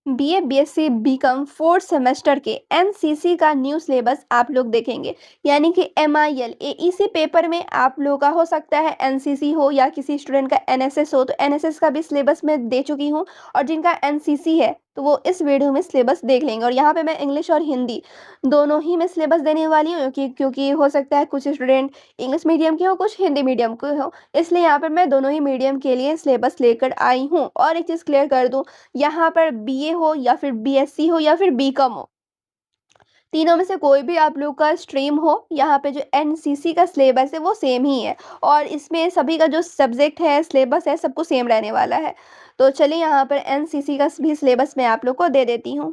BA, BSc, BCom fourth semester के NCC का new syllabus आप लोग देखेंगे। यानी कि एमआईएल एईसी पेपर में आप लोगों का हो सकता है एनसीसी हो या किसी स्टूडेंट का एनएसएस हो, तो एनएसएस का भी सिलेबस मैं दे चुकी हूँ। और जिनका एनसीसी है तो वो इस वीडियो में सिलेबस देख लेंगे। और यहाँ पे मैं इंग्लिश और हिंदी दोनों ही में सिलेबस देने वाली हूँ, क्योंकि हो सकता है कुछ स्टूडेंट इंग्लिश मीडियम के हो, कुछ हिंदी मीडियम के हो, इसलिए यहाँ पर मैं दोनों ही मीडियम के लिए सिलेबस लेकर आई हूँ। और एक चीज़ क्लियर कर दूँ, यहाँ पर बीए हो या फिर बीएससी हो या फिर बीकॉम हो, तीनों में से कोई भी आप लोग का स्ट्रीम हो, यहाँ पे जो एनसीसी का सिलेबस है वो सेम ही है। और इसमें सभी का जो सब्जेक्ट है, सिलेबस है, सबको सेम रहने वाला है। तो चलिए यहाँ पर एनसीसी का भी सिलेबस मैं आप लोग को दे देती हूँ।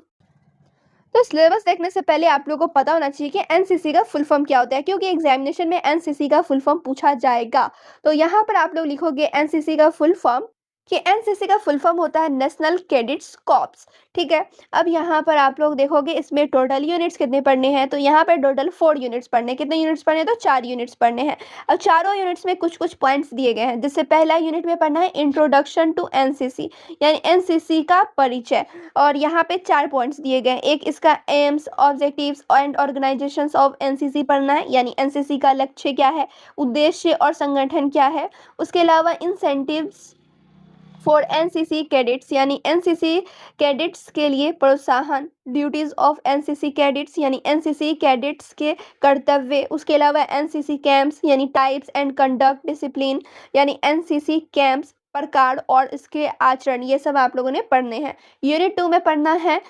तो सिलेबस देखने से पहले आप लोगों को पता होना चाहिए कि एनसीसी का फुल फॉर्म क्या होता है, क्योंकि एग्जामिनेशन में एनसीसी का फुल फॉर्म पूछा जाएगा। तो यहाँ पर आप लोग लिखोगे एनसीसी का फुल फॉर्म, कि एनसीसी का फुल फॉर्म होता है नेशनल कैडेट्स कॉर्प्स। ठीक है। अब यहाँ पर आप लोग देखोगे इसमें टोटल यूनिट्स कितने पढ़ने हैं, तो यहाँ पर टोटल 4 यूनिट्स पढ़ने। कितने यूनिट्स पढ़ने हैं, तो 4 यूनिट्स पढ़ने हैं। अब चारों यूनिट्स में कुछ कुछ पॉइंट्स दिए गए हैं, जिससे पहला यूनिट में पढ़ना है इंट्रोडक्शन टू एनसीसी, यानी एनसीसी का परिचय। और यहाँ पे 4 पॉइंट्स दिए गए हैं। एक इसका AIIMS, objectives and organisations of NCC पढ़ना है, यानी एनसीसी का लक्ष्य क्या है, उद्देश्य और संगठन क्या है। उसके अलावा इंसेंटिव्स फॉर एनसीसी कैडेट्स, यानी एनसीसी कैडेट्स के लिए प्रोत्साहन, ड्यूटीज ऑफ एनसीसी कैडेट्स, यानी एनसीसी कैडेट्स के कर्तव्य। उसके अलावा एनसीसी कैंप्स, यानी टाइप्स एंड कंडक्ट डिसिप्लिन, यानी एनसीसी कैंप्स प्रकार और इसके आचरण, ये सब आप लोगों ने पढ़ने हैं। यूनिट 2 में पढ़ना है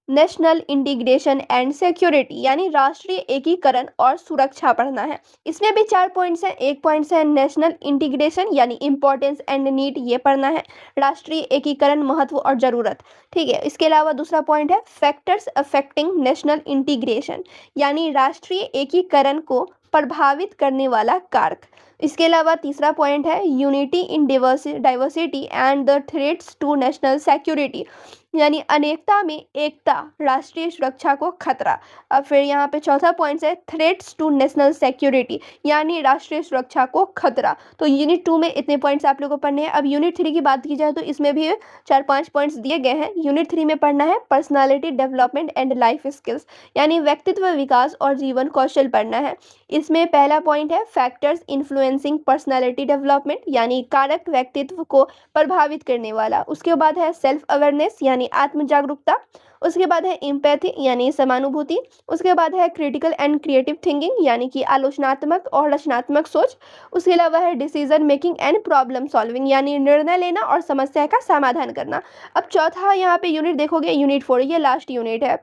नेशनल इंटीग्रेशन एंड सिक्योरिटी, यानी राष्ट्रीय एकीकरण और सुरक्षा पढ़ना है। इसमें भी 4 पॉइंट्स हैं। एक पॉइंट्स है नेशनल इंटीग्रेशन, यानी इंपॉर्टेंस एंड नीड, ये पढ़ना है, राष्ट्रीय एकीकरण महत्व और जरूरत। ठीक है। इसके अलावा दूसरा पॉइंट है फैक्टर्स अफेक्टिंग नेशनल इंटीग्रेशन, यानी राष्ट्रीय एकीकरण को प्रभावित करने वाला कारक। इसके अलावा तीसरा पॉइंट है unity in diversity and the threats to national security, यानी अनेकता में एकता, राष्ट्रीय सुरक्षा को खतरा। अब फिर यहाँ पे चौथा पॉइंट है थ्रेट्स टू नेशनल सिक्योरिटी, यानी राष्ट्रीय सुरक्षा को खतरा। तो यूनिट 2 में इतने पॉइंट्स आप लोगों को पढ़ने हैं। अब यूनिट 3 की बात की जाए तो इसमें भी 4-5 पॉइंट्स दिए गए हैं। यूनिट 3 में पढ़ना है personality development and life skills, यानी व्यक्तित्व विकास और जीवन कौशल पढ़ना है। इसमें पहला पॉइंट है फैक्टर्स इन्फ्लुएंसिंग पर्सनालिटी डेवलपमेंट, यानी कारक व्यक्तित्व को प्रभावित करने वाला। उसके बाद है सेल्फ अवेयरनेस, यानी आत्म जागरूकता। उसके बाद है एम्पैथी, यानी समानुभूति। उसके बाद है क्रिटिकल एंड क्रिएटिव थिंकिंग, यानी कि आलोचनात्मक और रचनात्मक सोच। उसके अलावा है decision making and problem solving, यानी निर्णय लेना और समस्या का समाधान करना। अब चौथा यहाँ पे यूनिट देखोगे यूनिट 4, ये लास्ट यूनिट है।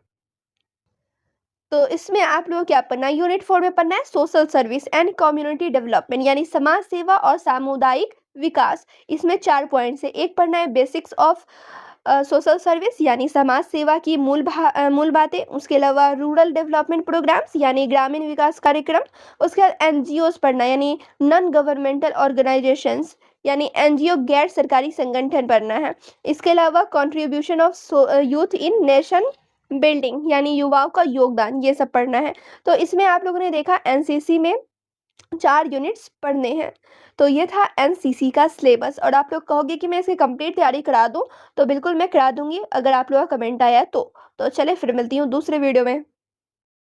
तो इसमें आप लोगों को क्या पढ़ना है, यूनिट 4 में पढ़ना है social service and community development, यानी समाज सेवा और सामुदायिक विकास। इसमें 4 पॉइंट्स है। एक पढ़ना है बेसिक्स ऑफ सोशल सर्विस, यानी समाज सेवा की मूल बातें। उसके अलावा रूरल डेवलपमेंट प्रोग्राम्स, यानी ग्रामीण विकास कार्यक्रम। उसके बाद एनजीओस पढ़ना, यानी नॉन गवर्नमेंटल ऑर्गेनाइजेशंस, यानी एनजीओ गैर सरकारी संगठन पढ़ना है। इसके अलावा contribution of youth in nation building, यानी युवाओं का योगदान, ये सब पढ़ना है। तो इसमें आप लोगों ने देखा एनसीसी में 4 यूनिट्स पढ़ने हैं। तो ये था एनसीसी का सिलेबस। और आप लोग कहोगे कि मैं इसकी कंप्लीट तैयारी करा दूं, तो बिल्कुल मैं करा दूंगी, अगर आप लोगों का कमेंट आया तो चले फिर मिलती हूँ दूसरे वीडियो में।